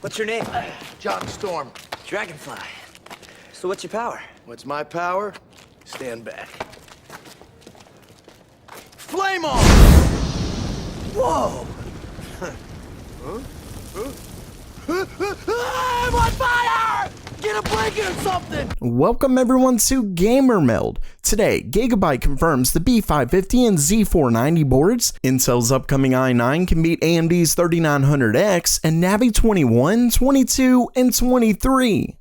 What's your name? John Storm. Dragonfly. So what's your power? What's my power? Stand back. Flame on! Whoa! I'm on fire! Get a blanket or something! Welcome everyone to Gamer Meld. Today, Gigabyte confirms the B550 and Z490 boards, Intel's upcoming i9 can beat AMD's 3900X, and Navi 21, 22, and 23.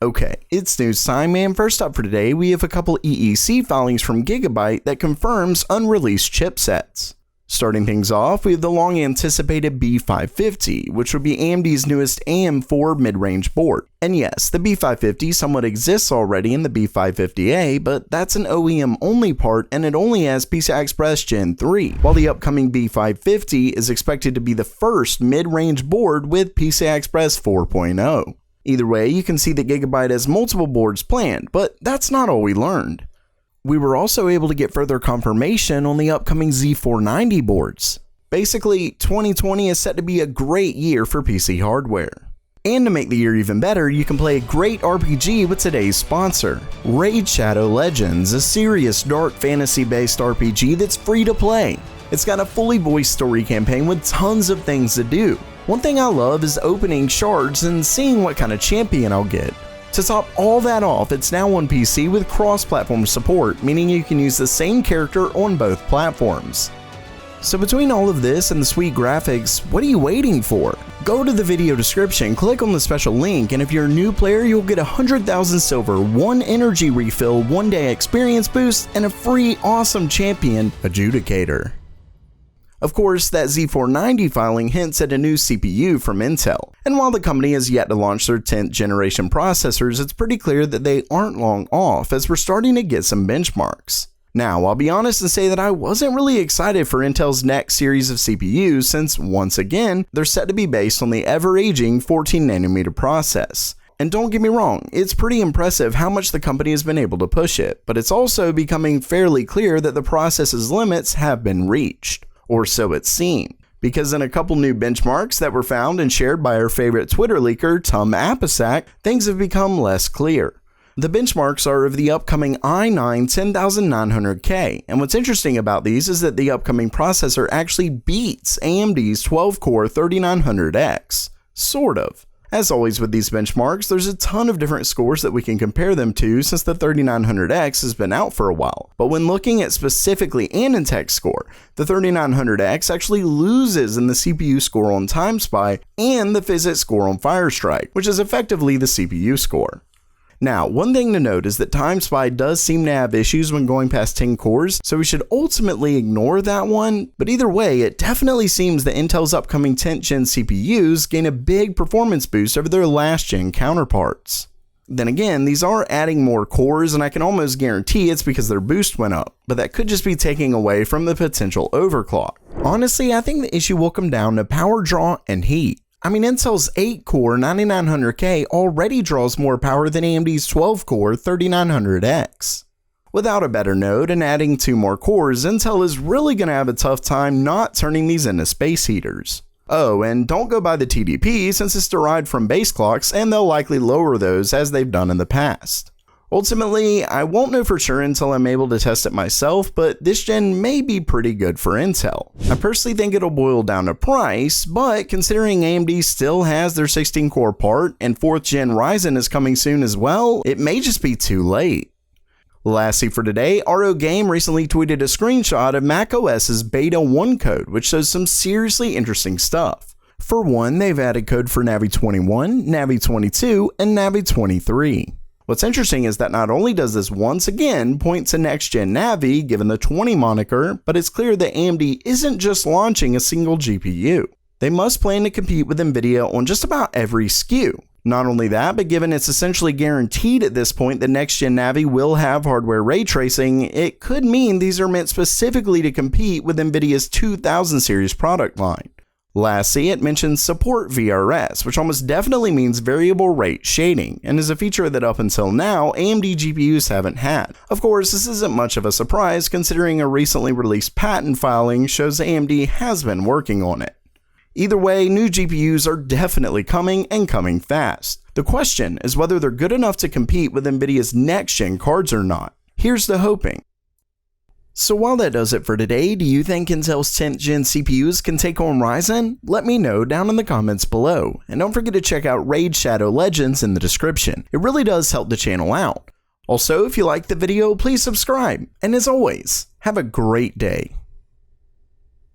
Okay, it's news time, and first up for today, we have a couple EEC filings from Gigabyte that confirms unreleased chipsets. Starting things off, we have the long-anticipated B550, which would be AMD's newest AM4 mid-range board. And yes, the B550 somewhat exists already in the B550A, but that's an OEM-only part and it only has PCI Express Gen 3, while the upcoming B550 is expected to be the first mid-range board with PCI Express 4.0. Either way, you can see that Gigabyte has multiple boards planned, but that's not all we learned. We were also able to get further confirmation on the upcoming Z490 boards. Basically, 2020 is set to be a great year for PC hardware. And to make the year even better, you can play a great RPG with today's sponsor, Raid Shadow Legends, a serious dark fantasy-based RPG that's free to play. It's got a fully voiced story campaign with tons of things to do. One thing I love is opening shards and seeing what kind of champion I'll get. To top all that off, it's now on PC with cross-platform support, meaning you can use the same character on both platforms. So between all of this and the sweet graphics, what are you waiting for? Go to the video description, click on the special link, and if you're a new player, you'll get 100,000 silver, 1 energy refill, 1-day experience boost, and a free awesome champion adjudicator. Of course, that Z490 filing hints at a new CPU from Intel, and while the company has yet to launch their 10th generation processors, it's pretty clear that they aren't long off as we're starting to get some benchmarks. Now, I'll be honest and say that I wasn't really excited for Intel's next series of CPUs since, once again, they're set to be based on the ever-aging 14nm process. And don't get me wrong, it's pretty impressive how much the company has been able to push it, but it's also becoming fairly clear that the process's limits have been reached. Or so it seemed, because in a couple new benchmarks that were found and shared by our favorite Twitter leaker, Tom Apisak, things have become less clear. The benchmarks are of the upcoming i9 10900K, and what's interesting about these is that the upcoming processor actually beats AMD's 12-core 3900X. Sort of. As always with these benchmarks, there's a ton of different scores that we can compare them to since the 3900X has been out for a while. But when looking at specifically AnandTech's score, the 3900X actually loses in the CPU score on TimeSpy and the physics score on Firestrike, which is effectively the CPU score. Now, one thing to note is that TimeSpy does seem to have issues when going past 10 cores, so we should ultimately ignore that one, but either way, it definitely seems that Intel's upcoming 10th gen CPUs gain a big performance boost over their last gen counterparts. Then again, these are adding more cores, and I can almost guarantee it's because their boost went up, but that could just be taking away from the potential overclock. Honestly, I think the issue will come down to power draw and heat. I mean, Intel's 8-core 9900K already draws more power than AMD's 12-core 3900X. Without a better node and adding 2 more cores, Intel is really going to have a tough time not turning these into space heaters. Oh, and don't go by the TDP since it's derived from base clocks and they'll likely lower those as they've done in the past. Ultimately, I won't know for sure until I'm able to test it myself, but this gen may be pretty good for Intel. I personally think it'll boil down to price, but considering AMD still has their 16-core part and 4th gen Ryzen is coming soon as well, it may just be too late. Lastly for today, RO Game recently tweeted a screenshot of macOS's Beta 1 code, which shows some seriously interesting stuff. For one, they've added code for Navi 21, Navi 22, and Navi 23. What's interesting is that not only does this once again point to next-gen Navi given the 20 moniker, but it's clear that AMD isn't just launching a single GPU. They must plan to compete with Nvidia on just about every SKU. Not only that, but given it's essentially guaranteed at this point that next-gen Navi will have hardware ray tracing, it could mean these are meant specifically to compete with Nvidia's 2000 series product line. Lastly, it mentions support VRS, which almost definitely means variable rate shading, and is a feature that up until now, AMD GPUs haven't had. Of course, this isn't much of a surprise considering a recently released patent filing shows AMD has been working on it. Either way, new GPUs are definitely coming and coming fast. The question is whether they're good enough to compete with Nvidia's next-gen cards or not. Here's the hoping. So while that does it for today, do you think Intel's 10th gen CPUs can take on Ryzen? Let me know down in the comments below, and don't forget to check out Raid Shadow Legends in the description. It really does help the channel out. Also, if you liked the video, please subscribe, and as always, have a great day.